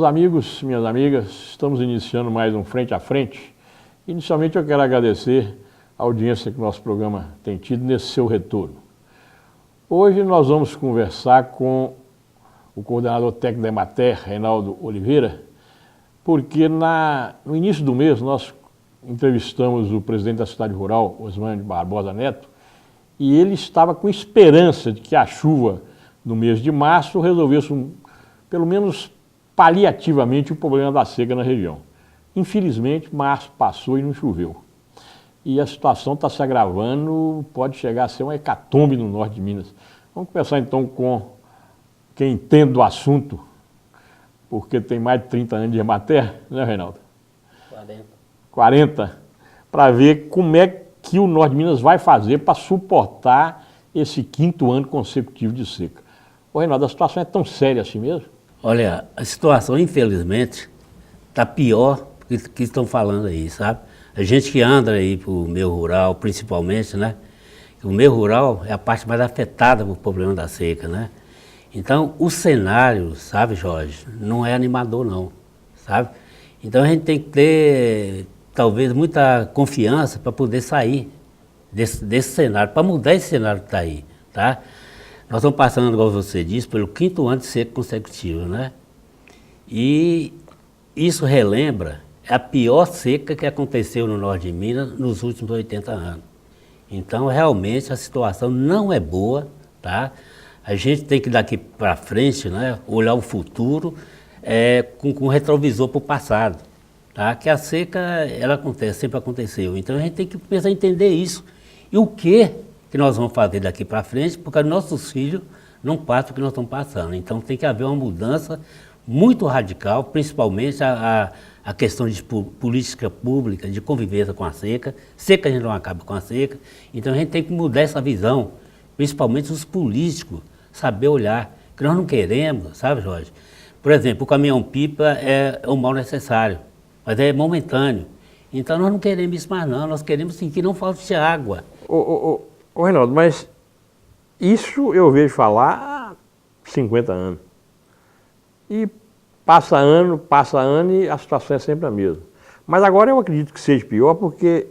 meus amigos, minhas amigas, estamos iniciando mais um Frente a Frente. Inicialmente eu quero agradecer a audiência que o nosso programa tem tido nesse seu retorno. Hoje nós vamos conversar com o coordenador técnico da Emater, Reinaldo Oliveira, porque no início do mês nós entrevistamos o presidente da cidade rural, Osmânio Barbosa Neto, e ele estava com esperança de que a chuva no mês de março resolvesse, pelo menos paliativamente, o problema da seca na região. Infelizmente, março passou e não choveu. E a situação está se agravando, pode chegar a ser uma hecatombe no norte de Minas. Vamos começar então com quem entende do assunto, porque tem mais de 30 anos de Emater, né, Reinaldo? 40, para ver como é que o norte de Minas vai fazer para suportar esse 5º ano consecutivo de seca. Ô, Reinaldo, a situação é tão séria assim mesmo? Olha, a situação, infelizmente, está pior do que estão falando aí, sabe? A gente que anda aí para o meio rural, principalmente, né? O meio rural é a parte mais afetada pelo problema da seca, né? Então, o cenário, sabe, Jorge, não é animador não, sabe? Então a gente tem que ter, talvez, muita confiança para poder sair desse cenário, para mudar esse cenário que está aí, tá? Nós estamos passando, igual você disse, pelo 5º ano de seca consecutivo, né? E isso relembra a pior seca que aconteceu no norte de Minas nos últimos 80 anos. Então, realmente, a situação não é boa, tá? A gente tem que, daqui para frente, né, olhar o futuro com retrovisor para o passado, tá? Que a seca, ela acontece, sempre aconteceu. Então, a gente tem que começar a entender isso. E o que nós vamos fazer daqui para frente, porque nossos filhos não passam o que nós estamos passando. Então, tem que haver uma mudança muito radical, principalmente a questão de política pública, de convivência com a seca. Seca a gente não acaba com a seca. Então, a gente tem que mudar essa visão, principalmente os políticos, saber olhar, que nós não queremos, sabe, Jorge? Por exemplo, o caminhão-pipa é um mal necessário, mas é momentâneo. Então nós não queremos isso mais não, nós queremos sim, que não falte água. Ô Reinaldo, mas isso eu vejo falar há 50 anos. E passa ano e a situação é sempre a mesma. Mas agora eu acredito que seja pior porque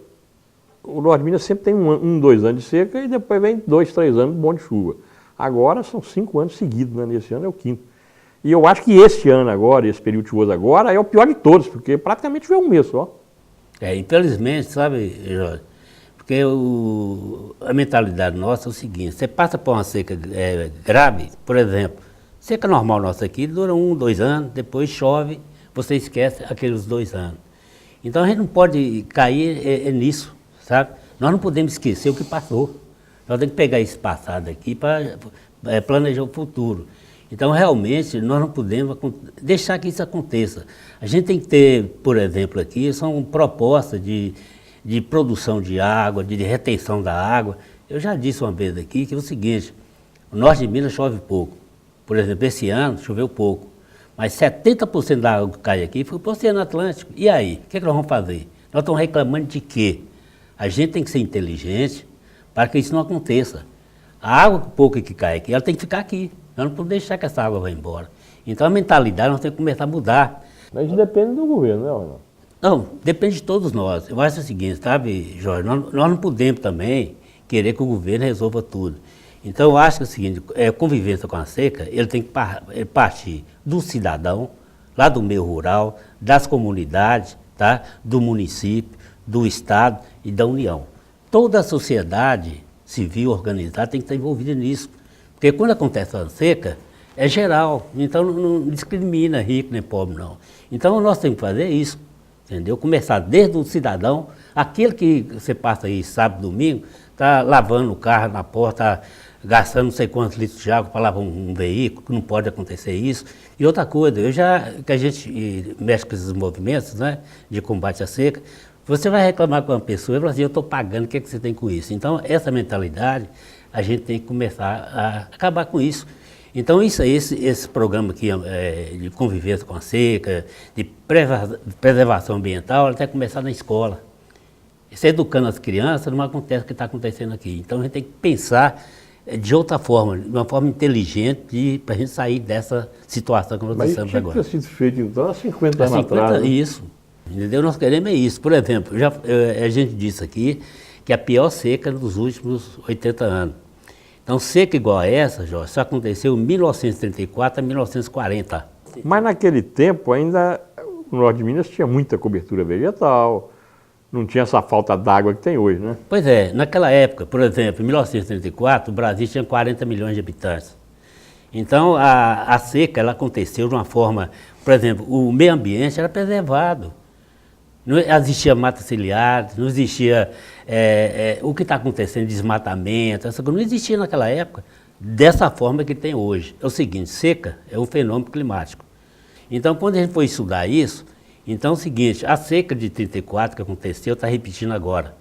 o norte de Minas sempre tem 2 anos de seca e depois vem 2, 3 anos bom de chuva. Agora são 5 anos seguidos, né? Nesse ano é o 5º. E eu acho que esse ano agora, esse período chuvoso agora, é o pior de todos, porque praticamente foi um mês só. Infelizmente, sabe, Jorge, porque a mentalidade nossa é o seguinte, você passa por uma seca grave, por exemplo, seca normal nossa aqui dura 1, 2 anos, depois chove, você esquece aqueles 2 anos. Então a gente não pode cair nisso, sabe? Nós não podemos esquecer o que passou. Nós temos que pegar esse passado aqui para planejar o futuro. Então, realmente, nós não podemos deixar que isso aconteça. A gente tem que ter, por exemplo, aqui, são propostas de produção de água, de retenção da água. Eu já disse uma vez aqui que é o seguinte, o norte de Minas chove pouco. Por exemplo, esse ano choveu pouco, mas 70% da água que cai aqui foi para o Oceano Atlântico. E aí, o que nós vamos fazer? Nós estamos reclamando de quê? A gente tem que ser inteligente para que isso não aconteça. A água pouca que cai aqui, ela tem que ficar aqui. Nós não podemos deixar que essa água vá embora. Então a mentalidade nós temos que começar a mudar. Mas isso depende do governo, né, Ronaldo? Não, depende de todos nós. Eu acho o seguinte, sabe, Jorge, nós não podemos também querer que o governo resolva tudo. Então eu acho que é o seguinte, convivência com a seca, ele tem que partir do cidadão, lá do meio rural, das comunidades, tá? Do município, do Estado e da União. Toda a sociedade civil organizada tem que estar envolvida nisso. Porque quando acontece a seca, é geral, então não discrimina rico nem pobre, não. Então nós temos que fazer isso, entendeu? Começar desde o cidadão, aquele que você passa aí sábado, domingo, está lavando o carro na porta, gastando não sei quantos litros de água para lavar um veículo, que não pode acontecer isso. E outra coisa, que a gente mexe com esses movimentos, né, de combate à seca, você vai reclamar com uma pessoa e fala assim, eu estou pagando, o que você tem com isso? Então essa mentalidade, a gente tem que começar a acabar com isso. Então esse programa aqui de convivência com a seca, de preservação ambiental, ele tem que começar na escola. Se educando as crianças, não acontece o que está acontecendo aqui. Então a gente tem que pensar de outra forma, de uma forma inteligente, para a gente sair dessa situação que nós estamos agora. Mas tinha que ter sido feito então há 50 anos atrás. Né? Isso, entendeu? Nós queremos é isso. Por exemplo, a gente disse aqui que a pior seca dos últimos 80 anos. Então, seca igual a essa, Jorge, isso aconteceu em 1934 a 1940. Mas naquele tempo ainda o norte de Minas tinha muita cobertura vegetal, não tinha essa falta d'água que tem hoje, né? Pois é, naquela época, por exemplo, em 1934, o Brasil tinha 40 milhões de habitantes. Então, a seca ela aconteceu de uma forma, por exemplo, o meio ambiente era preservado. Não existia mata ciliar, não existia o que está acontecendo, desmatamento, essa coisa não existia naquela época, dessa forma que tem hoje. É o seguinte, seca é um fenômeno climático. Então, quando a gente foi estudar isso, então é o seguinte, a seca de 34 que aconteceu está repetindo agora,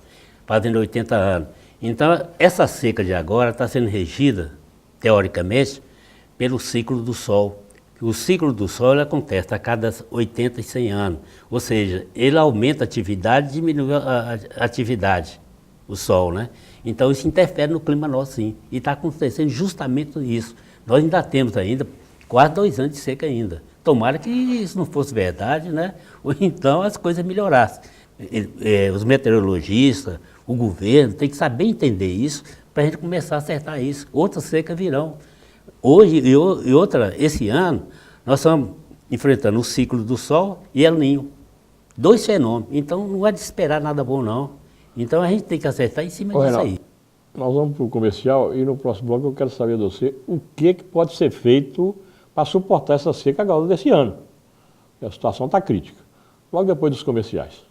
fazendo 80 anos. Então, essa seca de agora está sendo regida, teoricamente, pelo ciclo do Sol. O ciclo do Sol ele acontece a cada 80 e 100 anos, ou seja, ele aumenta a atividade e diminui a atividade, o Sol, né? Então isso interfere no clima nosso sim, e está acontecendo justamente isso. Nós ainda temos quase 2 anos de seca ainda. Tomara que isso não fosse verdade, né? Ou então as coisas melhorassem. Os meteorologistas, o governo tem que saber entender isso para a gente começar a acertar isso. Outras secas virão. Hoje esse ano, nós estamos enfrentando o ciclo do Sol e El Ninho. 2 fenômenos. Então não é de esperar nada bom, não. Então a gente tem que acertar em cima disso aí. Nós vamos para o comercial e no próximo bloco eu quero saber de você o que pode ser feito para suportar essa seca agora desse ano. A situação está crítica. Logo depois dos comerciais.